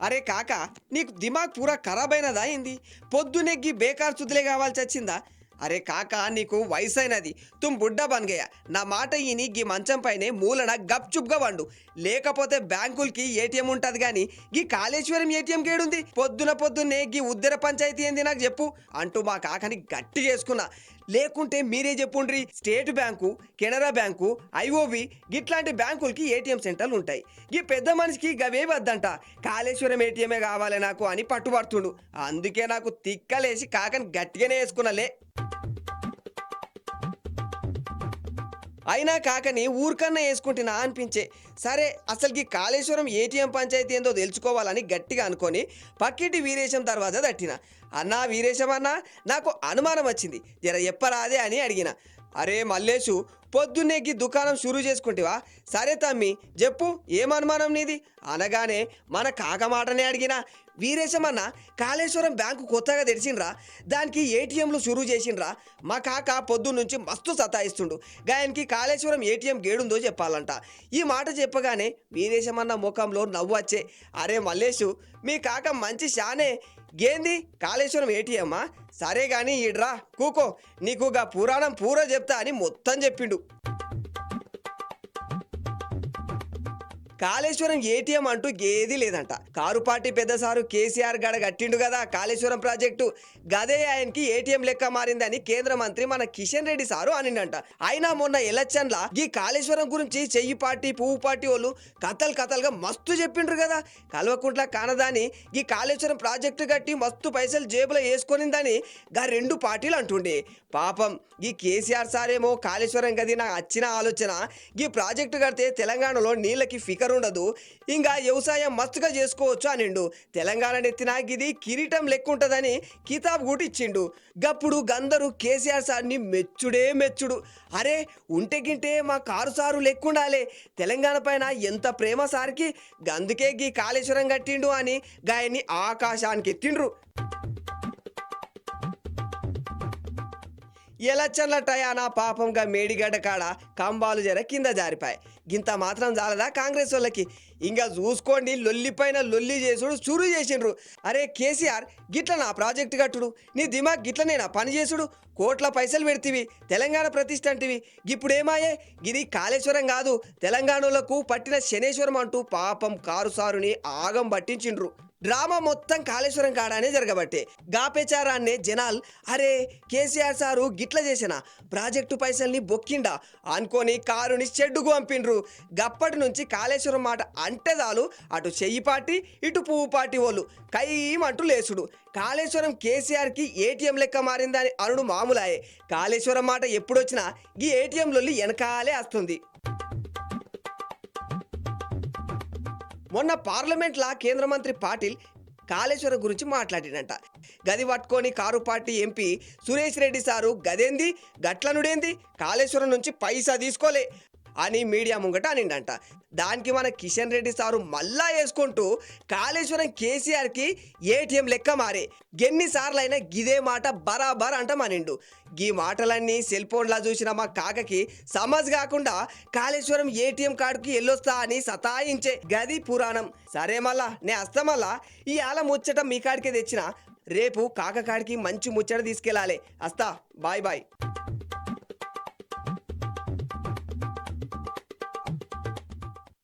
అరే కాకా, నీకు దిమాగ్ పూరా ఖరాబ్ అయినదా ఏంది? పొద్దునెగ్గి బేకార్ చుద్దులే కావాల్సి వచ్చిందా? అరే కాకా, నీకు వయసైనది, తుమ్ బుడ్డ బన్గయ్య. నా మాట ఈని గీ మంచం పైనే మూలన గప్చుప్గా వండు. లేకపోతే బ్యాంకులకి ఏటీఎం ఉంటది గాని గీ కాళేశ్వరం ఏటీఎం కేడుంది? పొద్దున్నే గీ ఉద్దర పంచాయతీ ఏంది నాకు చెప్పు అంటూ మా కాకని గట్టి చేసుకున్నా. లేకుంటే మీరే చెప్పుండ్రి, state bank, Canara bank, IOB గిట్లాంటి బ్యాంకులకి ఏటీఎం సెంటర్లు ఉంటాయి. ఈ పెద్ద మనిషికి గవే వద్దంట, కాళేశ్వరం ఏటీఎమే కావాలి నాకు అని పట్టుబడుతుండు. అందుకే నాకు తిక్కలేసి కాకని గట్టిగానే వేసుకున్నలే. అయినా కాకని ఊరికన్నా వేసుకుంటున్నా అనిపించే. సరే, అసలుకి కాళేశ్వరం ఏటీఎం పంచాయతీ ఏందో తెలుసుకోవాలని గట్టిగా అనుకొని పక్కింటి వీరేశం తర్వాత తట్టిన. అన్నా వీరేశం అన్నా, నాకు అనుమానం వచ్చింది, జర ఎప్పరాదే అని అడిగిన. అరే మల్లేషు, పొద్దున్నేకి దుకాణం షురూ చేసుకుంటేవా? సరే తమ్మి చెప్పు, ఏం అనుమానం నీది అనగానే మన కాక మాటనే అడిగిన. వీరేశమన్న, కాళేశ్వరం బ్యాంకు కొత్తగా తెరిచిండ్రా, దానికి ఏటీఎంలు షురూ చేసిండ్రా. మా కాక పొద్దున్నుంచి మస్తు సతాయిస్తుండు, గాయనికి కాళేశ్వరం ఏటీఎం గేడుందో చెప్పాలంట. ఈ మాట చెప్పగానే వీరేశమన్న ముఖంలో నవ్వు వచ్చే. అరే మల్లేషు, మీ కాక మంచి షానే, గేంది కాళేశ్వరం ఏటీఎమ్మా? సరే గాని ఈడ్రా కూకో, నీకు గా పురాణం పూరా చెప్తా అని మొత్తం చెప్పిండు. కాళేశ్వరం ఏటీఎం అంటూ ఏదీ లేదంట. కారు పార్టీ పెద్ద సారు కేసీఆర్ గడ కట్టిండు కదా కాళేశ్వరం ప్రాజెక్టు, గదే ఆయనకి ఏటీఎం లెక్క మారిందని కేంద్ర మంత్రి మన కిషన్ రెడ్డి సారు అనిండంట. అయినా మొన్న ఎలక్షన్ల ఈ కాళేశ్వరం గురించి చెయ్యి పార్టీ పువ్వు పార్టీ వాళ్ళు కథలుగా మస్తు చెప్పిండ్రు కదా. కల్వకుంట్ల కానదాని ఈ కాళేశ్వరం ప్రాజెక్టు కట్టి మస్తు పైసలు జేబులో వేసుకొనిందని గా రెండు పార్టీలు అంటుండే. పాపం ఈ కేసీఆర్ సారేమో కాళేశ్వరం గది నాకు వచ్చిన ఆలోచన, ఈ ప్రాజెక్టు కడితే తెలంగాణలో నీళ్ళకి ఫికర్ ఉండదు, ఇంకా వ్యవసాయం మస్తుగా చేసుకోవచ్చు అనిండు. తెలంగాణ నెత్తిన ఇది కిరీటం లెక్కుంటదని కితాబ్ గుటిచ్చిండు. గప్పుడు గందరూ కేసీఆర్ సార్ని మెచ్చుడు. అరే ఉంటే గింటే మా కారు సారు లెక్కుండాలే, తెలంగాణ పైన ఎంత ప్రేమ సార్కి, గందుకే గీ కాళేశ్వరం కట్టిండు అని గాయన్ని ఆకాశానికి ఎత్తిండ్రు. ఎలచ్చన్ల టయానా పాపంగా మేడిగడ్డ కాడ కంబాలు జర కింద జారిపాయి. గింత మాత్రం చాలదా కాంగ్రెస్ వాళ్ళకి? ఇంకా చూసుకోండి, లొల్లిపైన లొల్లి చేసుడు షురూ చేసిండ్రు. అరే కేసీఆర్, గిట్ల నా ప్రాజెక్టు కట్టుడు, నీ దిమాగ్ గిట్లనేనా పని చేసుడు? కోట్ల పైసలు పెడితివి, తెలంగాణ ప్రతిష్ఠ అంటివి, ఇప్పుడేమాయే? గిది కాళేశ్వరం కాదు, తెలంగాణలకు పట్టిన శనేశ్వరం అంటూ పాపం కారు సారుని ఆగం పట్టించిండ్రు. డ్రామా మొత్తం కాళేశ్వరం కాడానే జరగబట్టే. గాపేచారాన్నే జనాలు అరే కేసీఆర్ సారు గిట్ల చేసిన ప్రాజెక్టు పైసల్ని బొక్కిండా అనుకొని కారుని చెడ్డుకు పంపిండ్రు. గప్పటి నుంచి కాళేశ్వరం మాట అంటే చాలు, అటు చెయ్యి పార్టీ ఇటు పువ్వు పార్టీ వాళ్ళు కయ్యమంటూ లేసుడు. కాళేశ్వరం కేసీఆర్కి ఏటీఎం లెక్క మారిందని అనుడు మామూలాయే. కాళేశ్వరం మాట ఎప్పుడొచ్చినా ఈ ఏటీఎంలొల్లి వెనకాలే వస్తుంది. మొన్న పార్లమెంట్లా కేంద్ర మంత్రి పాటిల్ కాళేశ్వరం గురించి మాట్లాడినంట. గది పట్టుకొని car party MP Suresh Reddy sir గదేంది గట్లనుడేంది, కాళేశ్వరం నుంచి పైసా తీసుకోలే అని మీడియా ముంగట అనిండంట. దానికి మన కిషన్ రెడ్డి సారు మళ్ళా వేసుకుంటూ కాళేశ్వరం కేసీఆర్కి ఏటీఎం లెక్క మారే, ఎన్నిసార్లైనా గిదే మాట బరాబర్ అంటమనిండు. గీ మాటలన్నీ సెల్ ఫోన్లా చూసిన మా కాకకి సమజ్ కాకుండా కాళేశ్వరం ఏటీఎం కార్డుకి ఎల్లొస్తా అని సతాయించే. గది పురాణం. సరే మళ్ళా నే అస్తమల్లా ఈ ఆల ముచ్చట మీ కాడికే తెచ్చిన, రేపు కాక కాడికి మంచి ముచ్చట తీసుకెళ్ళాలి. అస్తా, బాయ్ బాయ్.